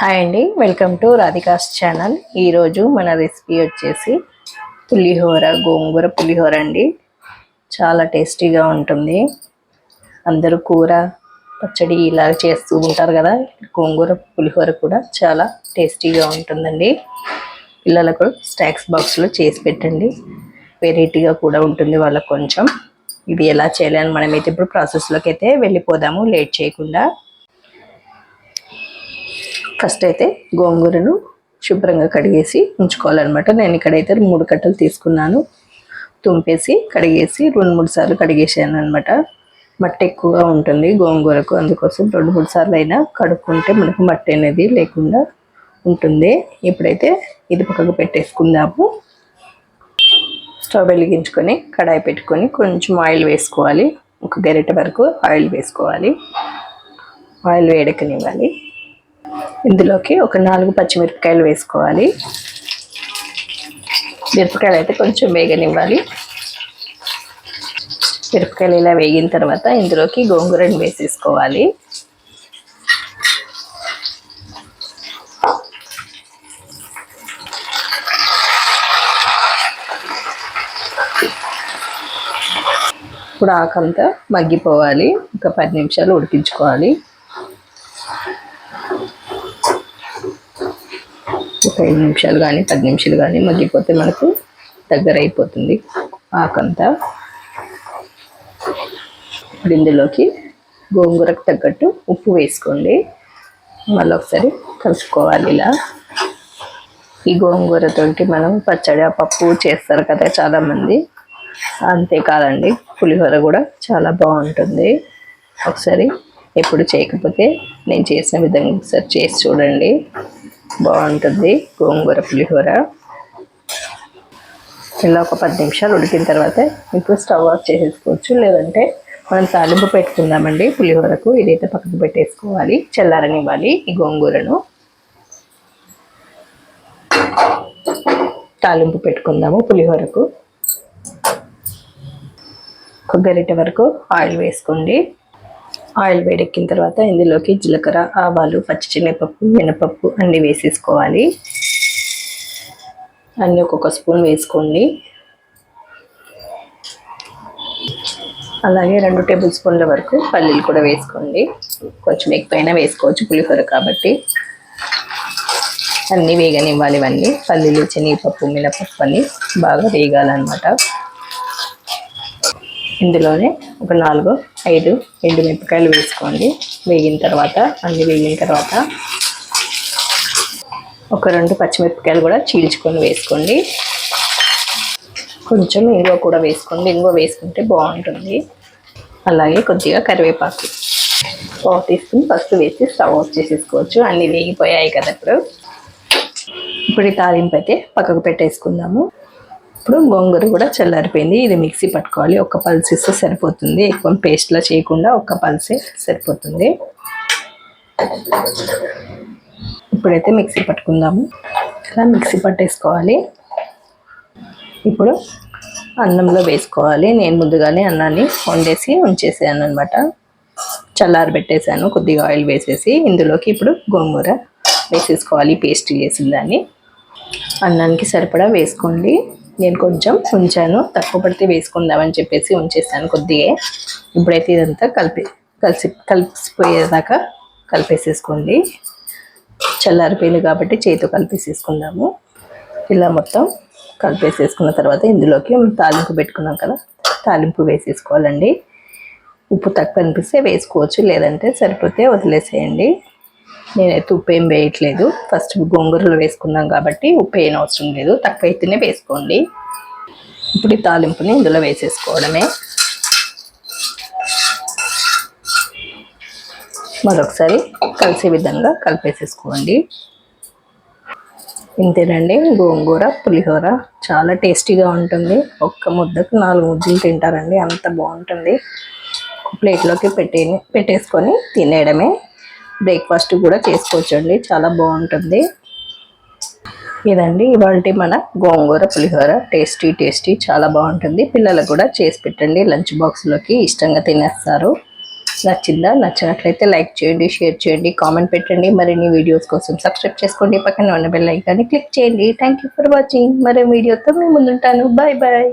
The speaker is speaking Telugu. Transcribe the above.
హాయ్ అండి, వెల్కమ్ టు రాధికాస్ ఛానల్. ఈరోజు మన రెసిపీ వచ్చేసి పులిహోర, గోంగూర పులిహోర అండి. చాలా టేస్టీగా ఉంటుంది. అందరూ కూర పచ్చడి ఇలా చేస్తూ ఉంటారు కదా, గోంగూర పులిహోర కూడా చాలా టేస్టీగా ఉంటుందండి. పిల్లలకు స్నాక్స్ బాక్స్లో చేసి పెట్టండి, వెరైటీగా కూడా ఉంటుంది వాళ్ళకు కొంచెం. ఇది ఎలా చేయాలని మనమైతే ఇప్పుడు ప్రాసెస్లోకి అయితే వెళ్ళిపోదాము లేట్ చేయకుండా. ఫస్ట్ అయితే గోంగూరను శుభ్రంగా కడిగేసి ఉంచుకోవాలన్నమాట. నేను ఇక్కడైతే 3 కట్టలు తీసుకున్నాను. తుంపేసి కడిగేసి 2-3 సార్లు కడిగేసాను అనమాట. మట్టి ఎక్కువగా ఉంటుంది గోంగూరకు, అందుకోసం 2-3 సార్లు అయినా కడుక్కుంటే మనకు మట్టి అనేది లేకుండా ఉంటుంది. ఇప్పుడైతే ఇది పక్కకు పెట్టేసుకుందాము. స్టవ్ వెలిగించుకొని కడాయి పెట్టుకొని కొంచెం ఆయిల్ వేసుకోవాలి. 1 గరిటె వరకు ఆయిల్ వేసుకోవాలి. ఆయిల్ వేడెక్కనివ్వాలి. ఇందులోకి ఒక 4 పచ్చిమిరపకాయలు వేసుకోవాలి. మిరపకాయలు అయితే కొంచెం వేగనివ్వాలి. మిరపకాయలు ఇలా వేగిన తర్వాత ఇందులోకి గోంగూరను వేసేసుకోవాలి. ఇప్పుడు ఆకంతా మగ్గిపోవాలి. ఒక 10 నిమిషాలు ఉడికించుకోవాలి. ఒక 5 నిమిషాలు కానీ 10 నిమిషాలు కానీ మగ్గిపోతే మనకు దగ్గర అయిపోతుంది ఆకంతా. ఇప్పుడు ఇందులోకి గోంగూరకు తగ్గట్టు ఉప్పు వేసుకోండి. మళ్ళీ ఒకసారి కలుపుకోవాలి. ఇలా ఈ గోంగూరతోటి మనం పచ్చడి పప్పు చేస్తారు కదా చాలామంది, అంతేకాదండి పులిహోర కూడా చాలా బాగుంటుంది. ఒకసారి ఎప్పుడు చేయకపోతే నేను చేసిన విధంగా ఒకసారి చేసి చూడండి, బాగుంటుంది గోంగూర పులిహోర. ఇలా ఒక 10 నిమిషాలు ఉడికిన తర్వాత ఇప్పుడు స్టవ్ ఆఫ్ చేసేసుకోవచ్చు. లేదంటే మనం తాలింపు పెట్టుకుందామండి పులిహోరకు. ఇదైతే పక్కకు పెట్టేసుకోవాలి, చల్లారనివ్వాలి. ఈ గోంగూరను తాలింపు పెట్టుకుందాము పులిహోరకు. 1 గరిటె వరకు ఆయిల్ వేసుకోండి. ఆయిల్ వేడెక్కిన తర్వాత ఇందులోకి జీలకర్ర, ఆవాలు, పచ్చిశనగపప్పు, మినపప్పు అన్నీ వేసేసుకోవాలి. అన్నీ ఒక్కొక్క స్పూన్ వేసుకోండి. అలాగే 2 టేబుల్ స్పూన్ల వరకు పల్లీలు కూడా వేసుకోండి. కొంచెం ఎక్కువైనా వేసుకోవచ్చు పులిహోర కాబట్టి. అన్నీ వేగనివ్వాలి. ఇవన్నీ పల్లీలు, శనగపప్పు, మినపప్పు అన్నీ బాగా వేగాలన్నమాట. ఇందులోనే ఒక 4-5 ఎండుమిరపకాయలు వేసుకోండి. వేగిన తర్వాత ఒక 2 పచ్చిమిరపకాయలు కూడా చీల్చుకొని వేసుకోండి. కొంచెం ఇంగువ కూడా వేసుకోండి. ఇంగువ వేసుకుంటే బాగుంటుంది. అలాగే కొద్దిగా కరివేపాకు 1 టీ స్పూన్ పసుపు వేసి స్టవ్ ఆఫ్ చేసేసుకోవచ్చు. అన్నీ వేగిపోయాయి కదా. ఇప్పుడు ఈ తాలింపు అయితే పక్కకు పెట్టేసుకుందాము. ఇప్పుడు గోంగూర కూడా చల్లారిపోయింది. ఇది మిక్సీ పట్టుకోవాలి. 1 పల్స్ ఇస్తే సరిపోతుంది. ఎక్కువ పేస్ట్లా చేయకుండా 1 పల్సే సరిపోతుంది. ఇప్పుడైతే మిక్సీ పట్టుకుందాము. ఇలా మిక్సీ పట్టేసుకోవాలి. ఇప్పుడు అన్నంలో వేసుకోవాలి. నేను ముందుగానే అన్నాన్ని వండేసి ఉంచేసాను అనమాట. చల్లారి పెట్టేశాను. కొద్దిగా ఆయిల్ వేసేసి ఇందులోకి ఇప్పుడు గోంగూర వేసేసుకోవాలి. పేస్ట్ చేసిన దాన్ని అన్నానికి సరిపడా వేసుకోండి. నేను కొంచెం ఉంచాను, తక్కువ పడితే వేసుకుందామని చెప్పేసి ఉంచేసాను కొద్దిగా. ఇప్పుడైతే ఇదంతా కలిసిపోయేదాకా కలిపేసేసుకోండి. చల్లారిపోయింది కాబట్టి చేతితో కలిపేసేసుకుందాము. ఇలా మొత్తం కలిపేసేసుకున్న తర్వాత ఇందులోకి తాలింపు పెట్టుకున్నాం కదా, తాలింపు వేసేసుకోవాలండి. ఉప్పు తక్కువ అనిపిస్తే వేసుకోవచ్చు, లేదంటే సరిపోతే వదిలేసేయండి. నేనైతే ఉప్పు ఏం వేయట్లేదు. ఫస్ట్ గోంగూరలో వేసుకున్నాం కాబట్టి ఉప్పు ఏం అవసరం లేదు, తక్కువ అయితేనే వేసుకోండి. ఇప్పుడు ఈ తాలింపుని ఇందులో వేసేసుకోవడమే. మరొకసారి కలిసే విధంగా కలిపేసేసుకోండి. ఇంతేనండి, గోంగూర పులిహోర చాలా టేస్టీగా ఉంటుంది. 1 ముద్దకు 4 ముద్దలు తింటారండి, అంత బాగుంటుంది. ప్లేట్లోకి పెట్టేసుకొని తినేయడమే. బ్రేక్ఫాస్ట్ కూడా చేసుకోవచ్చు అండి, చాలా బాగుంటుంది. ఇదండి ఇవాళ మన గోంగూర పులిహోర. టేస్టీ చాలా బాగుంటుంది. పిల్లలకు కూడా చేసి పెట్టండి, లంచ్ బాక్స్లోకి ఇష్టంగా తినేస్తారు. నచ్చిందా? నచ్చినట్లయితే లైక్ చేయండి, షేర్ చేయండి, కామెంట్ పెట్టండి. మరిన్ని వీడియోస్ కోసం సబ్స్క్రైబ్ చేసుకోండి. పక్కన ఉన్న బెల్ ఐకాన్ని క్లిక్ చేయండి. Thank you for watching. మరో వీడియోతో మీ ముందుంటాను. Bye bye.